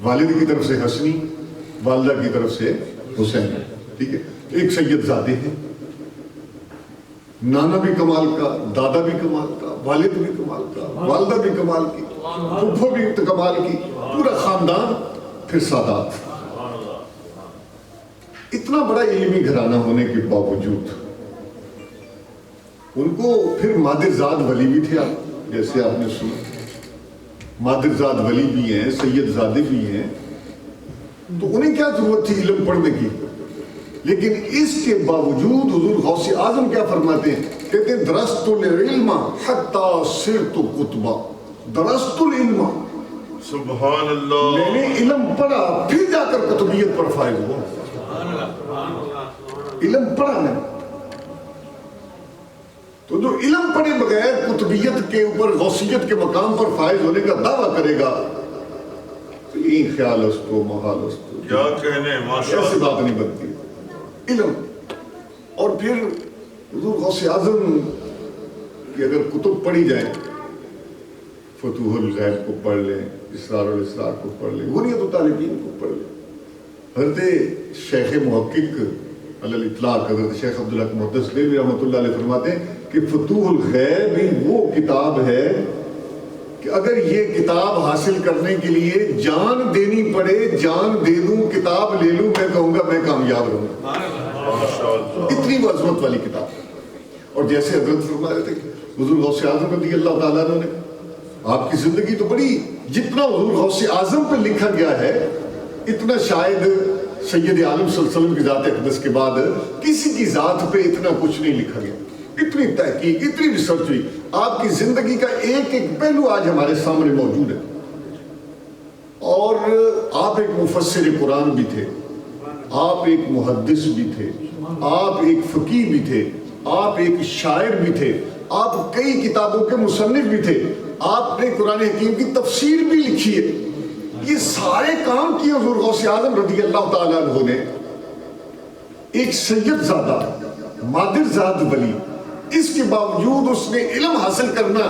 والد کی طرف سے حسنی، والدہ کی طرف سے حسین، ٹھیک ہے. ایک سید زادے ہیں، نانا بھی کمال کا، دادا بھی کمال کا، والد بھی کمال کا، والدہ بھی کمال کی، پھپھو بھی کمال کی، پورا خاندان، پھر سادات. اتنا بڑا علمی گھرانہ ہونے کے باوجود ان کو پھر مادرزاد ولی بھی تھے. آپ جیسے آپ نے سنا، مادرزاد ولی بھی ہیں، سید زادے بھی ہیں، تو انہیں کیا ضرورت تھی علم پڑھنے کی؟ لیکن اس کے باوجود حضور غوث اعظم کیا فرماتے ہیں؟ کہتے ہیں درست العلم حتی صرت قطبا. درست العلم، سبحان اللہ، میں نے علم پڑھا پھر جا کر قطبیت پر فائز ہوا. علم پڑھا نہیں تو جو علم پڑھے بغیر قطبیت کے اوپر، غوثیت کے مقام پر فائز ہونے کا دعویٰ کرے گا تو یہ خیال استو محال استو، کیا کہنے، ماشاء ایسی اللہ. بات نہیں بنتی. علم. اور پھر حضور غوث اعظم کی اگر کتب پڑھی جائیں، فتوح الغیب کو پڑھ لیں، اسرار الاسرار کو پڑھ لیں، غنیت الطالبین کو پڑھ لیں. حضرت شیخ محقق علی الاطلاق حضرت شیخ عبدالحق محدث دہلوی رحمۃ اللہ علیہ فرماتے ہیں کہ فتوح الغیب ہی وہ کتاب ہے کہ اگر یہ کتاب حاصل کرنے کے لیے جان دینی پڑے، جان دے دوں، کتاب لے لوں، میں کہوں گا میں کامیاب رہوں. اتنی وہ عظمت والی کتاب. اور جیسے حضرت فرما رہے تھے حضور غوث اعظم رضی اللہ تعالیٰ عنہ نے، آپ کی زندگی تو بڑی، جتنا حضور غوث اعظم پہ لکھا گیا ہے اتنا شاید سید عالم صلی اللہ علیہ وسلم کی ذات اقدس کے بعد کسی کی ذات پہ اتنا کچھ نہیں لکھا گیا. اتنی تحقیق، اتنی ریسرچ ہوئی. آپ کی زندگی کا ایک ایک پہلو آج ہمارے سامنے موجود ہے. اور آپ ایک مفسر قرآن بھی تھے، آپ ایک محدث بھی تھے، آپ ایک فقیہ بھی تھے، آپ ایک شاعر بھی تھے، آپ کئی کتابوں کے مصنف بھی تھے، آپ نے قرآن حکیم کی تفسیر بھی لکھی ہے. یہ سارے کام کیے حضور غوث اعظم رضی اللہ تعالیٰ عنہ نے. ایک سید زادہ، مادرزاد ولی، اس کے باوجود اس نے علم حاصل کرنا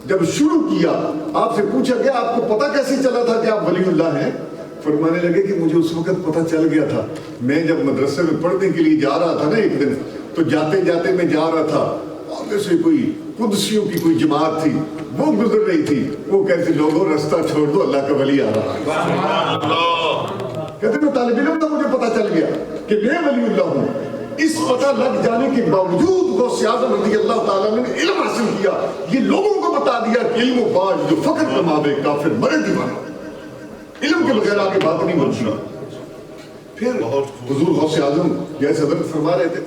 جب شروع کیا، آپ سے پوچھا گیا آپ کو پتہ کیسے چلا تھا کہ آپ ولی اللہ ہیں؟ فرمانے لگے کہ مجھے اس وقت پتہ چل گیا تھا. میں جب مدرسے میں پڑھنے کے لیے جا رہا تھا نا ایک دن، تو جاتے جاتے میں جا رہا تھا، آگے سے کوئی قدسیوں کی کوئی جماعت تھی، وہ گزر رہی تھی، وہ کہتے لوگوں رستہ چھوڑ دو، اللہ کا ولی آ رہا ہے. کہتے میں طالب علم تھا، مجھے پتہ چل گیا کہ میں ولی اللہ ہوں. اس پتہ لگ جانے کے باوجود غوث اعظم رضی اللہ تعالیٰ نے علم حاصل کیا. یہ لوگوں کو بتا دیا کہ علم و باج جو فقر کماوے کافر مرے دیوانہ. علم کے بغیر آگے بات نہیں بنتی. پھر حضور غوث اعظم جیسے حضرت فرما رہے تھے،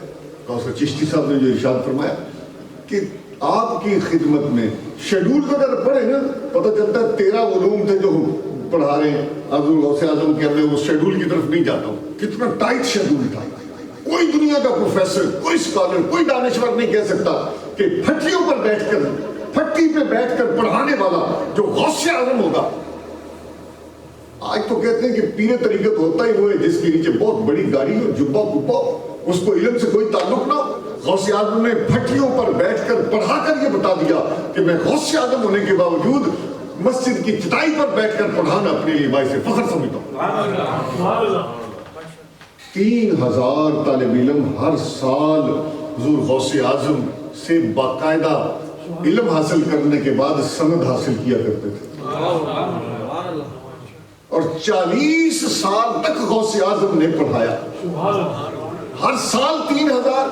کوثر چشتی صاحب نے جو ارشاد فرمایا کہ آپ کی خدمت میں شیڈول کو اگر پڑھے نا پتہ چلتا ہے 13 علوم تھے جو ہم پڑھا رہے ہیں. حضور غوث اعظم کے اندر اس شیڈول کی طرف نہیں جاتا ہوں، کتنا ٹائٹ شیڈول تھا. کوئی دنیا کا پروفیسر، کوئی اسکالر، کوئی دانشور نہیں کہہ سکتا کہ پھٹیوں پر بیٹھ کر، پھٹی پہ بیٹھ کر پڑھانے والا جو غوث اعظم ہوگا. آج تو کہتے ہیں کہ پیر طریقت ہوتا ہی وہ ہے جس کے نیچے بہت بڑی گاڑی ہو، جبہ کبہ، اس کو علم سے کوئی تعلق نہ ہو. غوث اعظم نے پھٹیوں پر بیٹھ کر پڑھا کر یہ بتا دیا کہ میں غوث اعظم ہونے کے باوجود مسجد کی چٹائی پر بیٹھ کر پڑھانا اپنے لیے باعث فخر سمجھتا ہوں. 3000 طالب علم ہر سال حضور غوث اعظم سے باقاعدہ علم حاصل کرنے کے بعد سند حاصل کیا کرتے تھے. اور 40 سال تک غوث اعظم نے پڑھایا. ہر سال 3000،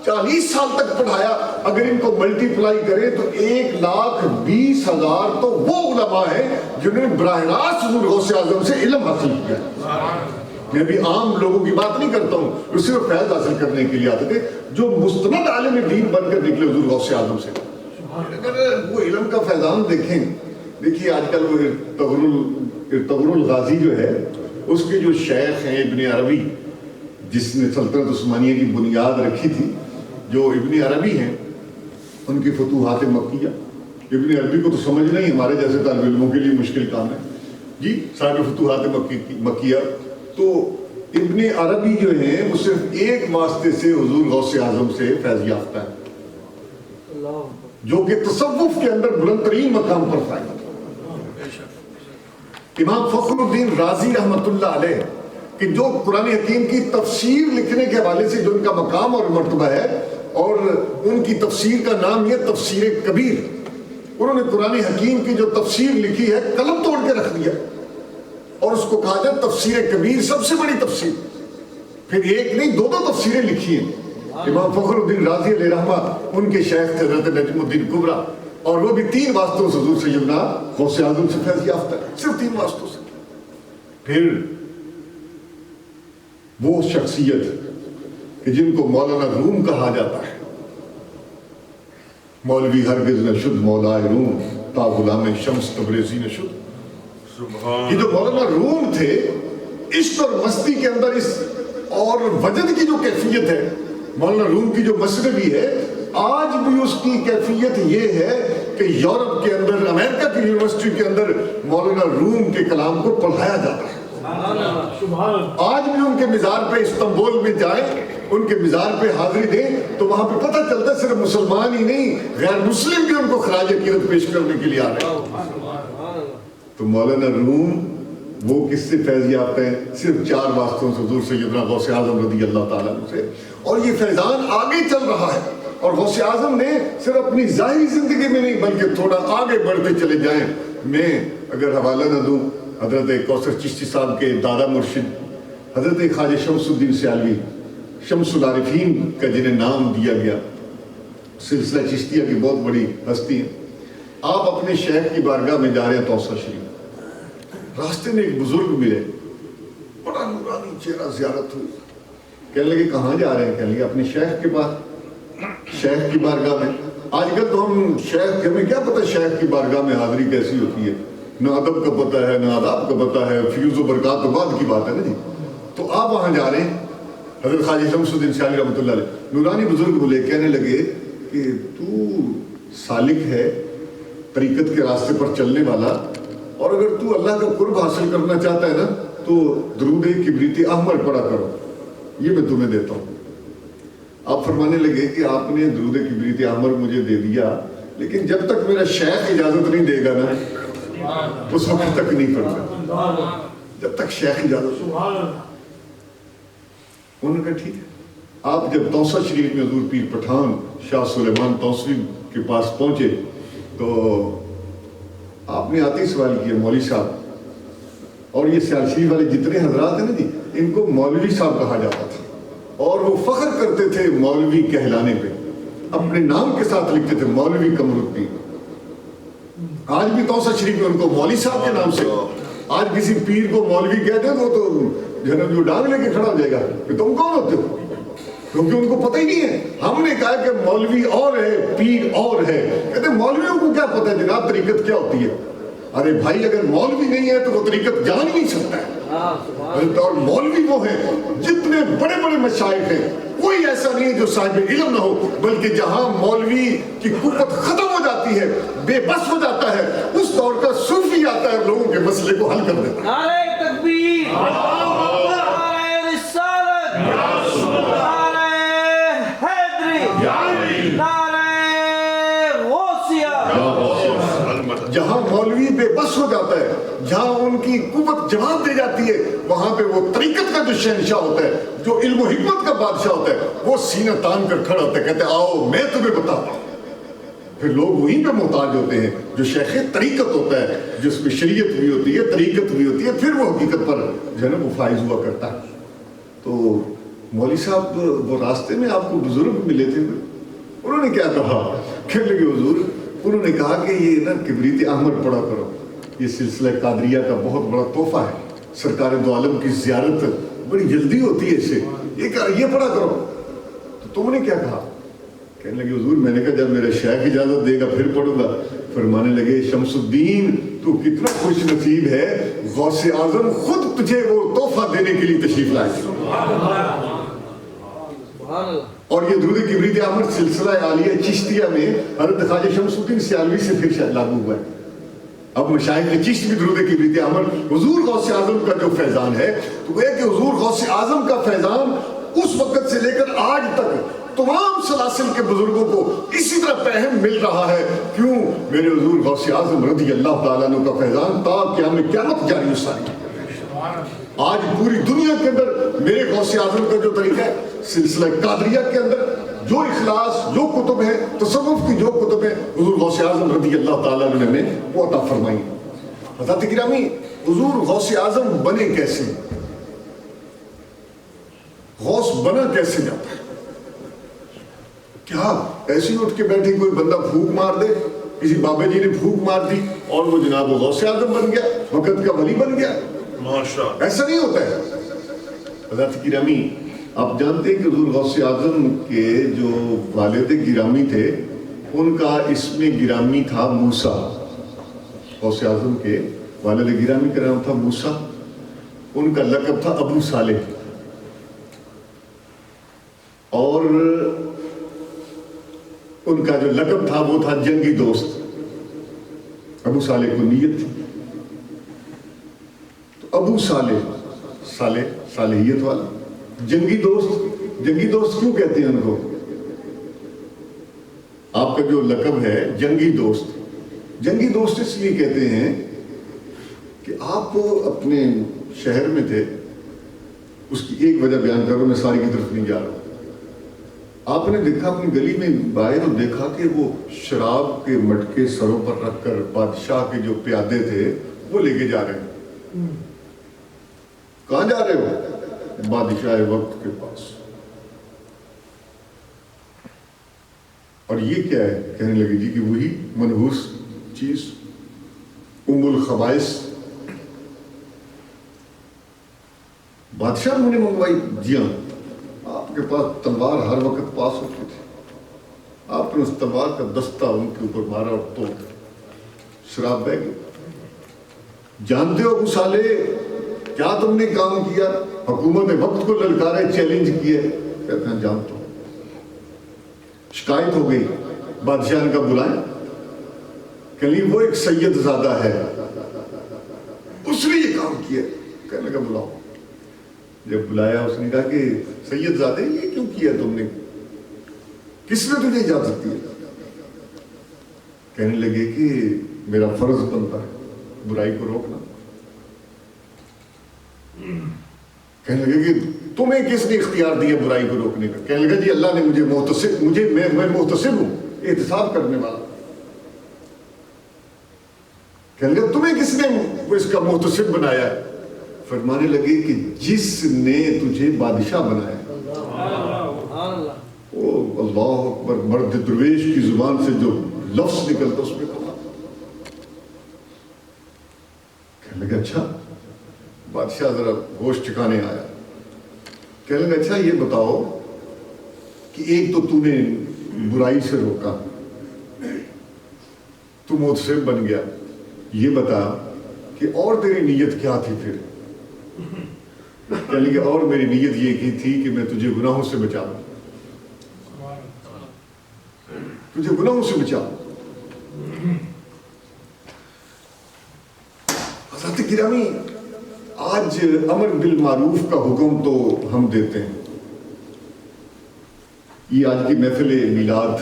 40 سال تک پڑھایا. اگر ان کو ملٹی پلائی کریں تو 1,20,000 تو وہ علماء ہیں جنہوں نے براہ راست حضور غوث اعظم سے علم حاصل کیا. میں بھی عام لوگوں کی بات نہیں کرتا ہوں جو صرف فیض حاصل کرنے کے لیے آتے تھے، جو مستند عالم دین بن کر نکلے حضور غوث اعظم سے. اگر وہ علم کا فیضان دیکھیں، دیکھیے آج کل وہ ارطغرل الغازی جو ہے، اس کے جو شیخ ہیں ابن عربی، جس نے سلطنت عثمانیہ کی بنیاد رکھی تھی، جو ابن عربی ہیں، ان کی فتوحات مکیہ. ابن عربی کو تو سمجھنا ہی ہمارے جیسے طالب علموں کے لیے مشکل کام ہے جی. صاحب فتوحات مکیہ، تو ابن عربی جو ہیں وہ صرف ایک واسطے سے حضور غوث اعظم سے فیض یافتہ ہے، جو کہ تصوف کے اندر بلند ترین مقام پر فائدہ. امام فخر الدین رازی رحمۃ اللہ علیہ کہ جو قرآن حکیم کی تفسیر لکھنے کے حوالے سے جو ان کا مقام اور مرتبہ ہے، اور ان کی تفسیر کا نام یہ تفسیر کبیر، انہوں نے قرآن حکیم کی جو تفسیر لکھی ہے قلم توڑ کے رکھ دیا، اور اس کو کہا جائے تفسیر کبیر، سب سے بڑی تفسیر۔ پھر ایک نہیں، دو تفسیریں لکھی ہیں۔ امام فخر الدین رازی علیہ رحمہ ان کے شیخ تھے حضرت نجم الدین کبریٰ، اور وہ بھی 3 واسطوں سے حضور سیدنا غوث اعظم سے فیض یافتہ ہے، صرف 3 واسطوں سے۔ پھر وہ شخصیت کہ جن کو مولانا روم کہا جاتا ہے، مولوی ہرگز نہ شد مولائے روم تا غلام شمس تبریزی نہ شد۔ یہ جو مولانا روم تھے، عشق اور مستی کے اندر اس اور وجد کی جو کیفیت ہے، مولانا روم کی جو مشربی ہے، آج بھی اس کی کیفیت یہ ہے کہ یورپ کے اندر، امریکہ کی یونیورسٹی کے اندر مولانا روم کے کلام کو پڑھایا جاتا ہے۔ آج بھی ان کے مزار پہ استنبول میں جائیں، ان کے مزار پہ حاضری دیں تو وہاں پہ پتہ چلتا ہے صرف مسلمان ہی نہیں، غیر مسلم بھی ان کو خراج عقیدت پیش کرنے کے لیے آ رہے ہیں۔ تو مولانا روم وہ کس سے فیض یافتہ ہیں؟ صرف 4 واسطوں سے، حضور سیدنا غوث اعظم رضی اللہ تعالیٰ عنہ سے۔ اور یہ فیضان آگے چل رہا ہے، اور غوث اعظم نے صرف اپنی ظاہری زندگی میں نہیں بلکہ تھوڑا آگے بڑھتے چلے جائیں۔ میں اگر حوالہ نہ دوں، حضرت کوثر چشتی صاحب کے دادا مرشد حضرت خواجہ شمس الدین سیالوی، شمس العارفین کا جنہیں نام دیا گیا، سلسلہ چشتیہ کی بہت بڑی ہستی ہیں۔ آپ اپنے شیخ کی بارگاہ میں جا رہے ہیں توسہ شریف، راستے میں ایک بزرگ ملے، بڑا نورانی چہرہ، زیارت ہوئی، کہنے لگے کہاں جا رہے ہیں؟ کہنے لگے اپنے شیخ کے پاس، شیخ کی بارگاہ میں۔ آج کل تو ہم شیخ، ہمیں کیا پتہ شیخ کی بارگاہ میں حاضری کیسی ہوتی ہے، نہ ادب کا پتہ ہے نہ آداب کا پتہ ہے، فیوز و برکات تو بعد کی بات ہے نا جی۔ تو آپ وہاں جا رہے ہیں، حضرت خواجہ شمس الدین سیالوی رحمۃ اللہ علیہ نورانی بزرگ بولے، کہنے لگے کہ تو سالک ہے، طریقت کے راستے پر چلنے والا، اور اگر تو اللہ کا قرب حاصل کرنا چاہتا ہے نا تو درود کبریت احمر پڑھا کرو، یہ میں تمہیں دیتا ہوں۔ آپ فرمانے لگے کہ آپ نے درود کبریت احمر مجھے دے دیا، لیکن جب تک میرا شیخ اجازت نہیں دے گا نا اس وقت تک نہیں پڑھتا، جب تک شیخ اجازت۔ انہوں نے کہا ٹھیک ہے۔ آپ جب توسہ شریف میں حضور پیر پٹھان شاہ سلیمان توسوی کے پاس پہنچے تو آپ نے آتے ہی سوال کیا، مولوی صاحب، اور یہ سیال شریف والے جتنے حضرات ہیں نا جی، ان کو مولوی صاحب کہا جاتا تھا، اور وہ فخر کرتے تھے مولوی کہلانے پہ، اپنے نام کے ساتھ لکھتے تھے مولوی قمر الدین۔ آج بھی توسہ شریف میں ان کو مولوی صاحب کے نام سے، آج کسی پیر کو مولوی کہتے ہیں تو جناب جو ڈانگ لے کے کھڑا ہو جائے گا کہ تم کون ہوتے ہو، کیونکہ ان کو پتہ ہی نہیں ہے۔ ہم نے کہا کہ مولوی اور ہے، پیر اور ہے، کہتے ہیں مولویوں کو کیا پتہ ہے جناب طریقت کیا ہوتی ہے۔ ارے بھائی اگر مولوی نہیں ہے تو وہ طریقت جان ہی نہیں سکتا ہے۔ اور مولوی وہ ہیں جتنے بڑے بڑے مشائخ ہیں، کوئی ایسا نہیں ہے جو صاحب علم نہ ہو، بلکہ جہاں مولوی کی قوت ختم ہو جاتی ہے، بے بس ہو جاتا ہے، اس دور کا صوفی آتا ہے، لوگوں کے مسئلے کو حل کر دیتا ہے۔ نعرہ تکبیر، نعرہ رسالت، نعرہ حیدری، نعرہ غوثیہ۔ جہاں مولوی بے بس ہو جاتا ہے، جہاں ان کی قوت جواب دے جاتی ہے، وہاں پہ وہ طریقت کا جو شہنشاہ ہوتا ہے، جو علم و حکمت کا بادشاہ ہوتا ہے، وہ سینہ تان کر کھڑا ہوتا ہے، کہتے ہیں آؤ میں تمہیں بتاتا ہوں۔ پھر لوگ وہیں پہ محتاج ہوتے ہیں، جو شیخ طریقت ہوتا ہے، جس میں شریعت بھی ہوتی ہے، طریقت بھی ہوتی ہے، پھر وہ حقیقت پر جو ہے نا وہ فائز ہوا کرتا ہے۔ تو مولوی صاحب وہ راستے میں آپ کو بزرگ ملے تھے، انہوں نے کیا کہا؟ کہنے لگے حضور، انہوں نے کہا کہ یہ نا کبریت احمر پڑھا کرو، یہ سلسلہ قادریہ کا بہت بڑا تحفہ ہے، سرکار دو عالم کی زیارت بڑی جلدی ہوتی ہے اس سے، یہ پڑھا کرو۔ تو تم نے کیا کہا؟ کہنے لگے حضور میں نے کہا جب میرا شیخ اجازت دے گا پھر پڑھوں گا۔ فرمانے لگے شمس الدین تو کتنا خوش نصیب ہے، غوث اعظم خود تجھے وہ تحفہ دینے کے لیے تشریف لائے۔ اور یہ درود کبریت احمر سلسلہ عالیہ چشتیہ میں حضرت خواجہ شمس الدین سیالوی سے پھر شاید لاگو ہوا ہے۔ اب مشائخ چشت بھی درود کبریت احمر حضور غوث اعظم کا جو فیضان ہے، تو وہ ہے کہ حضور غوث اعظم کا فیضان اس وقت سے لے کر آج تک تمام سلاسل کے بزرگوں کو اسی طرح فہم مل رہا ہے. کیوں؟ میرے حضور غوث اعظم رضی اللہ تعالیٰ عنہ کا فیضان تا قیامت جاری و ساری. آج پوری دنیا کے اندر میرے غوث اعظم کا جو طریقہ ہے، سلسلہ قادریہ کے اندر جو اخلاص، جو کتب ہیں، تصوف کی جو کتب ہیں، حضور غوث اعظم رضی اللہ تعالیٰ عنہ نے وہ عطا فرمائی. حضرت گرامی، حضور غوث اعظم بنے کیسے؟ غوث بنا کیسے جاتا ہے؟ کیا ایسی اٹھ کے بیٹھے کوئی بندہ پھونک مار دے، کسی بابے جی نے پھونک مار دی اور وہ جناب غوث اعظم بن گیا، وقت کا ولی بن گیا؟ ماشاءاللہ ایسا نہیں ہوتا ہے. حضرت گرامی، آپ جانتے ہیں کہ حضور غوث اعظم کے جو والد گرامی تھے، ان کا اسم گرامی تھا موسیٰ. غوث اعظم کے والد گرامی کا نام تھا موسیٰ، ان کا لقب تھا ابو صالح، اور ان کا جو لقب تھا وہ تھا جنگی دوست. ابو صالح کو نیت تھی تو ابو صالحیت والا. جنگی دوست کیوں کہتے ہیں ان کو؟ آپ کا جو لقب ہے جنگی دوست اس لیے کہتے ہیں کہ آپ اپنے شہر میں تھے. اس کی ایک وجہ بیان کرو، میں ساری کی طرف نہیں جا رہا. آپ نے دیکھا اپنی گلی میں باہر اور دیکھا کہ وہ شراب کے مٹکے سروں پر رکھ کر بادشاہ کے جو پیادے تھے وہ لے کے جا رہے ہیں. کہاں جا رہے ہو؟ بادشاہ وقت کے پاس. اور یہ کیا ہے؟ کہنے لگے جی کہ وہی منحوس چیز ام الخبائث بادشاہ نے منگوائی. جی ہاں، آپ کے پاس تلوار ہر وقت پاس ہوتی تھی. آپ نے اس تلوار کا دستہ ان کے اوپر مارا اور توڑ شراب بہ گئی. جانتے ہو ابو صالح کیا تم نے کام کیا؟ حکومت وقت کو للکارے، چیلنج کیے. کہتے ہیں جانتا ہوں. شکایت ہو گئی، بادشاہ نے کہا بلائیں. کہ وہ ایک سید زادہ ہے، اس نے یہ کام کیا. کہنے لگا بلاؤ. جب بلایا اس نے کہا کہ سید زادہ یہ کیوں کیا تم نے؟ کس نے تجھے اجازت دی؟ کہنے لگے کہ میرا فرض بنتا ہے برائی کو روکنا. کہنے لگے کہ تمہیں کس نے اختیار دیا برائی کو روکنے کا؟ کہنے لگا جی اللہ نے میں محتسب ہوں، احتساب کرنے والا. کہنے لگا تمہیں کس نے اس کا محتسب بنایا؟ فرمانے لگے کہ جس نے تجھے بادشاہ بنایا. او اللہ اکبر، مرد درویش کی زبان سے جو لفظ نکلتا اس میں کہا. کہنے لگا اچھا. بادشاہ ذرا ہوش ٹھکانے آیا. کہنے لگا اچھا یہ بتاؤ کہ ایک تو نے برائی سے روکا، تو محتسب بن گیا. یہ بتا کہ اور تیری نیت کیا تھی پھر؟ کہنے لگا اور میری نیت یہ کی تھی کہ میں تجھے گناہوں سے بچاؤں، تجھے گناہوں سے بچاؤں. حضرت گرامی، آج امر بالمعروف کا حکم تو ہم دیتے ہیں. یہ آج کی محفل میلاد،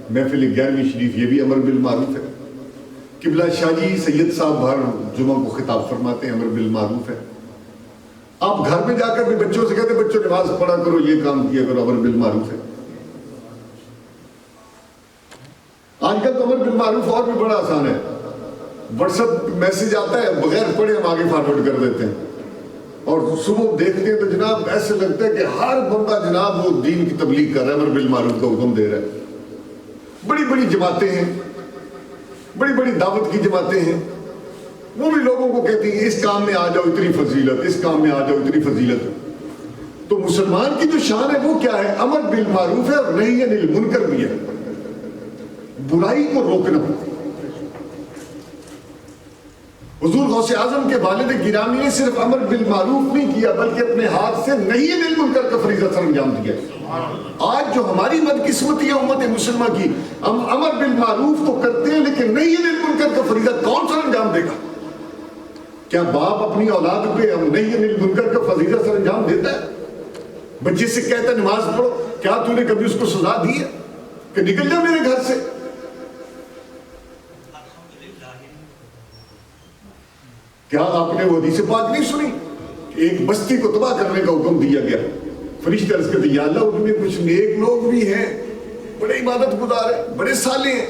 محفل 11ویں شریف، یہ بھی امر بالمعروف ہے. قبلہ شاہ جی سید صاحب ہر جمعہ کو خطاب فرماتے ہیں امر بالمعروف ہے. آپ گھر میں جا کر بھی بچوں سے کہتے ہیں بچوں نماز پڑھا کرو، یہ کام کیا کرو، امر بالمعروف ہے. آج کل تو امر بالمعروف اور بھی بڑا آسان ہے. واٹس ایپ میسج آتا ہے، بغیر پڑھے ہم آگے فارورڈ کر دیتے ہیں، اور صبح دیکھتے ہیں تو جناب ایسے لگتا ہے کہ ہر بندہ جناب وہ دین کی تبلیغ کر رہا ہے، امر بالمعروف کا حکم دے رہا ہے. بڑی بڑی جماعتیں ہیں، بڑی بڑی دعوت کی جماعتیں ہیں، وہ بھی لوگوں کو کہتی ہیں اس کام میں آ جاؤ اتنی فضیلت، اس کام میں آ جاؤ اتنی فضیلت. تو مسلمان کی جو شان ہے وہ کیا ہے؟ امر بالمعروف ہے اور نہی عن المنکر بھی ہے، برائی کو روکنا. حضور غوث اعظم کے والد گرامی نے صرف امر بالمعروف نہیں کیا بلکہ اپنے ہاتھ سے نہی عن المنکر کا فریضہ سر انجام دیا. آج جو ہماری بدقسمتی ہے امت مسلمہ کی، ہم امر بالمعروف تو کرتے ہیں لیکن نہی عن المنکر کا فریضہ کون سر انجام دے گا؟ کیا باپ اپنی اولاد پہ ہم نہی عن المنکر کا فریضہ سر انجام دیتا ہے؟ بچے سے کہتا ہے نماز پڑھو، کیا تو نے کبھی اس کو سزا دی ہے کہ نکل جا میرے گھر سے؟ کیا آپ نے وہ حدیث پاک نہیں سنی کہ ایک بستی کو تباہ کرنے کا حکم دیا گیا؟ فرشتے عرض کرتے یا اللہ ان میں کچھ نیک لوگ بھی ہیں، بڑے عبادت گزار ہیں، بڑے صالح ہیں۔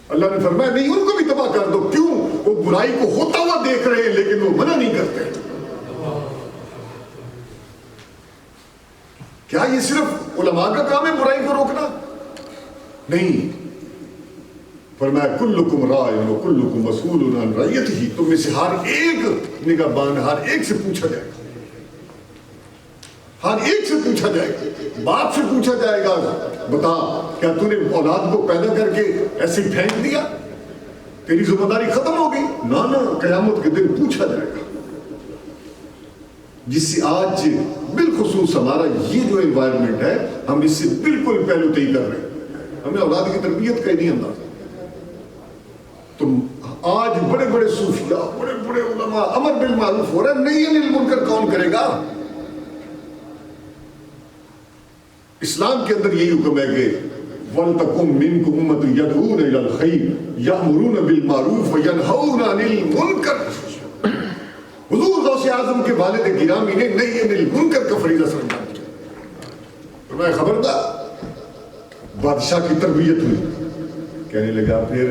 اللہ نے فرمایا نہیں، ان کو بھی تباہ کر دو۔ کیوں؟ وہ برائی کو ہوتا ہوا دیکھ رہے ہیں لیکن وہ منع نہیں کرتے۔ کیا یہ صرف علماء کا کام ہے برائی کو روکنا؟ نہیں، فرمایا کلکم راعٍ وکلکم مسئول عن رعیتہ، تم میں سے ہر ایک نگہبان، ہر ایک سے پوچھا جائے گا، ہر ایک سے پوچھا جائے گا۔ باپ سے پوچھا جائے گا بتا کیا تو نے اولاد کو پیدا کر کے ایسے پھینک دیا؟ تیری ذمہ داری ختم ہو گئی؟ نہ قیامت کے دن پوچھا جائے گا۔ جس سے آج بالخصوص ہمارا یہ جو انوائرمنٹ ہے ہم اس سے بالکل پہلو تئی کر رہے ہیں، ہمیں اولاد کی تربیت کا ہی نہیں اندازہ۔ تم آج بڑے بڑے صوفیاء، بڑے بڑے علماء، امر بالمعروف ہو رہا ہے، نہیں انل منکر کون کرے گا؟ اسلام کے اندر یہی حکم ہے کہ وَلْتَكُمْ مِنْكُمْ أُمَّةٌ يَدْعُونَ إِلَى الْخَيْرِ يَأْمُرُونَ بِالْمَعْرُوفِ وَيَنْهَوْنَ عَنِ الْمُنْكَرِ۔ حضور غوث اعظم کے والد گرامی نے نہیں انل منکر کا فریضہ سر انجام دیا۔ فرمایا خبردار، بادشاہ کی تربیت ہوئی، کہنے لگا پھر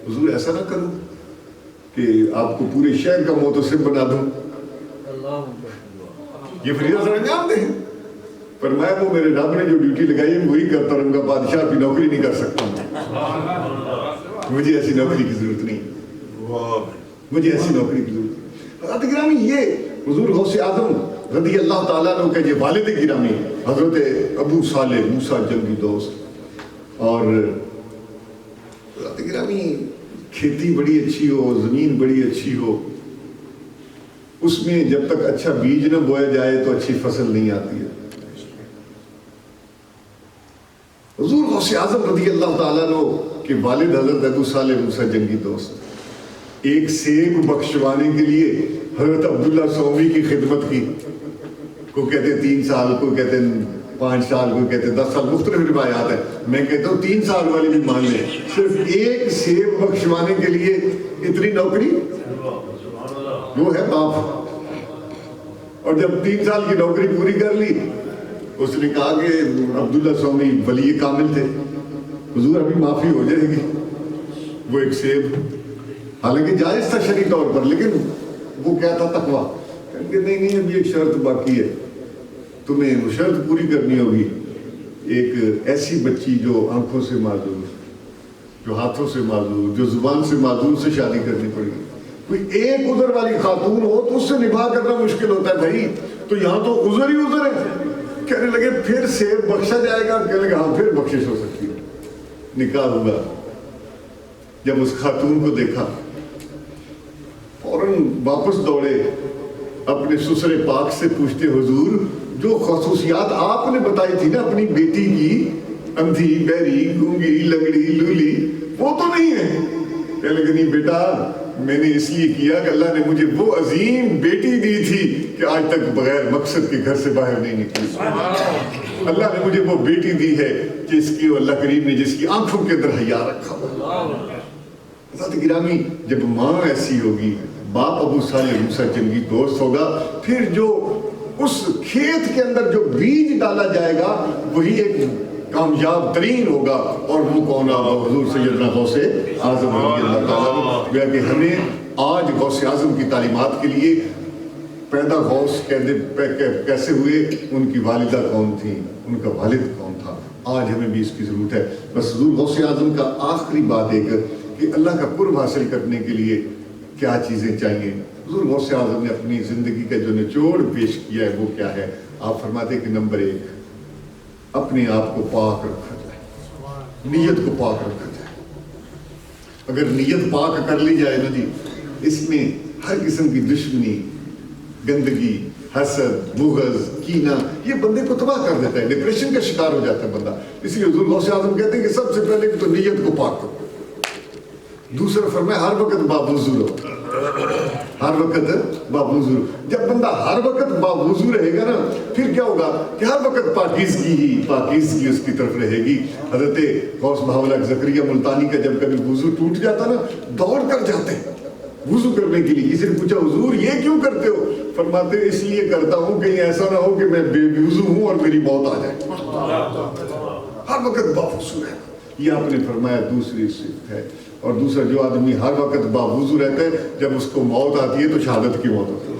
حضور ایسا نہ کروں کہ آپ کو پورے شہر کا محتسب بنا دوں، یہ فریضہ سر انجام دیں۔ فرمایا وہ میرے رب نے جو ڈیوٹی لگائی ہے وہی کرتا رہوں گا، بادشاہ کی نوکری نہیں کر سکتا، مجھے ایسی نوکری کی ضرورت نہیں، مجھے ایسی نوکری کی ضرورت نہیں۔ حضرت گرامی یہ حضور غوث اعظم رضی اللہ تعالیٰ عنہ کے یہ والد گرامی حضرت ابو صالح موسیٰ جنگی دوست، اور حضرت گرامی کھیتی بڑی اچھی ہو، زمین بڑی اچھی ہو، اس میں جب تک اچھا بیج نہ بویا جائے تو اچھی فصل نہیں آتی ہے۔ حضور غوث اعظم رضی اللہ تعالیٰ عنہ کے والد حضرت ابو صالح موسیٰ جنگی دوست ایک سیب بخشوانے کے لیے حضرت عبداللہ سومی کی خدمت کی، کو کہتے ہیں 3 سال، کو کہتے ہیں 5 سال، کو کہتے ہیں 10 سال، مختلف روایات ہیں۔ میں کہتا ہوں 3 سال والی بھی مان لیں، صرف ایک سیب بخشوانے کے لیے اتنی نوکری، وہ ہے باپ۔ اور جب 3 سال کی نوکری پوری کر لی، اس نے کہا کہ عبداللہ سومی ولی کامل تھے، حضور ابھی معافی ہو جائے گی، وہ ایک سیب، حالانکہ جائز تھا شرعی طور پر، لیکن وہ کیا تھا تقویٰ، کہ نہیں ابھی ایک شرط باقی ہے، تمہیں وہ شرط پوری کرنی ہوگی، ایک ایسی بچی جو آنکھوں سے معذور، جو ہاتھوں سے معذور، جو زبان سے معذور سے شادی کرنی پڑے گی۔ کوئی ایک عذر والی خاتون ہو تو اس سے نباہ کرنا مشکل ہوتا ہے بھائی، تو یہاں تو عذر ہی عذر ہے۔ کہنے لگے پھر سیب بخشا جائے گا؟ کہنے لگے ہاں پھر بخشش ہو سکتی ہے۔ نکاح ہوا، جب اس خاتون کو دیکھا فوراً واپس دوڑے، اپنے سسر پاک سے پوچھتے حضور جو خصوصیات آپ نے بتائی تھی نا اپنی بیٹی کی، اندھی، بہری، گونگی، لنگڑی، لولی، وہ تو نہیں ہے؟ کہنے لگے نہیں بیٹا، میں نے اس لیے کیا کہ اللہ نے مجھے وہ عظیم بیٹی دی تھی کہ آج تک بغیر مقصد کے گھر سے باہر نہیں نکلی۔ اللہ نے مجھے وہ بیٹی دی ہے جس کی اللہ کریم نے جس کی آنکھوں کے اندر حیا رکھا ہوا۔ حضرت گرامی جب ماں ایسی ہوگی، باپ ابو صالح موسیٰ جنگی دوست ہوگا، پھر جو اس کھیت کے اندر جو بیج ڈالا جائے گا وہی ایک کامیاب ترین ہوگا، اور وہ کون ہوگا؟ حضور سیدنا غوث اعظم رضی اللہ تعالیٰ عنہ۔ کہ ہمیں آج غوث اعظم کی تعلیمات کے لیے پیدا غوث کیسے ہوئے، ان کی والدہ کون تھی، ان کا والد کون تھا، آج ہمیں بھی اس کی ضرورت ہے۔ بس حضور غوث اعظم کا آخری بات ایک کہ اللہ کا قرب حاصل کرنے کے لیے کیا چیزیں چاہیے۔ حضور غوث اعظم نے اپنی زندگی کا جو نچوڑ پیش کیا ہے وہ کیا ہے؟ آپ فرماتے کہ نمبر 1 اپنے آپ کو پاک رکھا جائے، نیت کو پاک رکھا جائے۔ اگر نیت پاک کر لی جائے نا جی، اس میں ہر قسم کی دشمنی، گندگی، حسد، بغض، کینہ، یہ بندے کو تباہ کر دیتا ہے، ڈپریشن کا شکار ہو جاتا ہے بندہ۔ اس لیے حضور غوث اعظم کہتے ہیں کہ سب سے پہلے تو نیت کو پاک کرو۔ دوسرا فرمایا ہر وقت باوضو رہو، ہر وقت باوضو. جب بندہ ہر وقت باوضو رہے گا نا پھر کیا ہوگا کہ ہر وقت پاکیزگی اس کی طرف رہے گی. حضرت غوث بہاولق زکریا ملتانی کا جب کبھی وضو ٹوٹ جاتا نا دوڑ کر جاتے ہیں وضو کرنے کے لیے. کسی نے پوچھا حضور یہ کیوں کرتے ہو؟ فرماتے اس لیے کرتا ہوں کہ ایسا نہ ہو کہ میں بے وضو ہوں اور میری موت آ جائے. ہر وقت باوضو رہنا یہ آپ نے فرمایا دوسری صفت ہے. اور دوسرا جو آدمی ہر وقت باوضو رہتا ہے جب اس کو موت آتی ہے تو شہادت کی موت ہوتی ہے.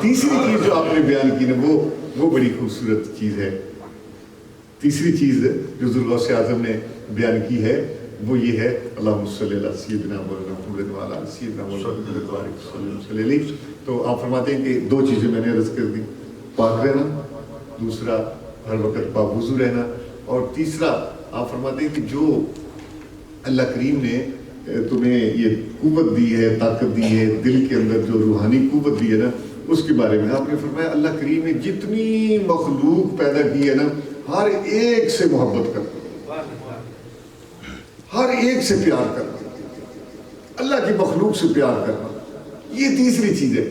تیسری چیز جو آپ نے بیان کی نا وہ بڑی خوبصورت چیز ہے. تیسری چیز جو حضور غوث اعظم نے بیان کی ہے وہ یہ ہے اللہم صلی علی سیدنا مولانا محمد وعلی آل سیدنا مولانا. تو آپ فرماتے ہیں کہ دو چیزیں میں نے عرض کر دی، پاک رہنا، دوسرا ہر وقت باوضو رہنا، اور تیسرا آپ فرماتے ہیں کہ جو اللہ کریم نے تمہیں یہ قوت دی ہے، طاقت دی ہے، دل کے اندر جو روحانی قوت دی ہے نا اس کے بارے میں آپ نے فرمایا اللہ کریم نے جتنی مخلوق پیدا کی ہے نا ہر ایک سے محبت کرنا، ہر ایک سے پیار کرنا، اللہ کی مخلوق سے پیار کرنا، یہ تیسری چیز ہے.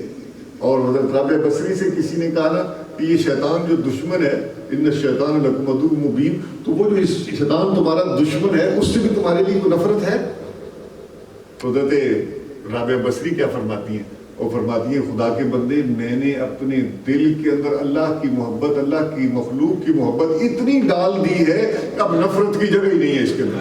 اور حضرت رابعہ بصری سے کسی نے کہا نا کہ یہ شیطان جو دشمن ہے ان الشیطان لکم عدو مبین، تو وہ جو شیطان تمہارا دشمن ہے اس سے بھی تمہارے لیے کوئی نفرت ہے؟ تو حضرت رابعہ بصری کیا فرماتی ہیں؟ وہ فرماتی ہیں خدا کے بندے میں نے اپنے دل کے اندر اللہ کی محبت، اللہ کی مخلوق کی محبت اتنی ڈال دی ہے کہ اب نفرت کی جگہ ہی نہیں ہے اس کے اندر.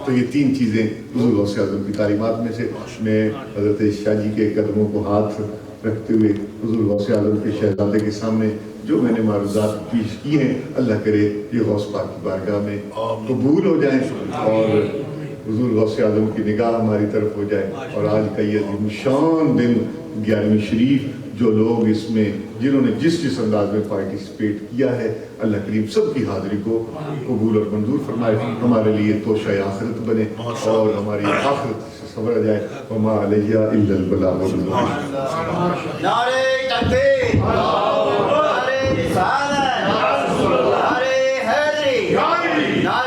تو یہ تین چیزیں حضور غوث اعظم کی تعلیمات میں سے. میں حضرت شاہ جی کے قدموں کو ہاتھ رکھتے ہوئے حضور غوث اعظم کے شہزادے کے سامنے جو میں نے معروضات پیش کی ہیں اللہ کرے یہ غوث پاک کی بارگاہ میں قبول ہو جائیں اور حضور غوث اعظم کی نگاہ ہماری طرف ہو جائے. اور آج کا یہ عظیم شان دن 11ویں شریف جو لوگ اس میں جنہوں نے جس انداز میں پارٹیسپیٹ کیا ہے اللہ کریم سب کی حاضری کو قبول اور منظور فرمائے، ہمارے لیے توشہ آخرت بنے اور ہماری آخرت سے سنور جائے. وما علیہ الا البلاغ المبین. نعرہ تکبیر، نعرہ رسالت، نعرہ حیدری، نعرہ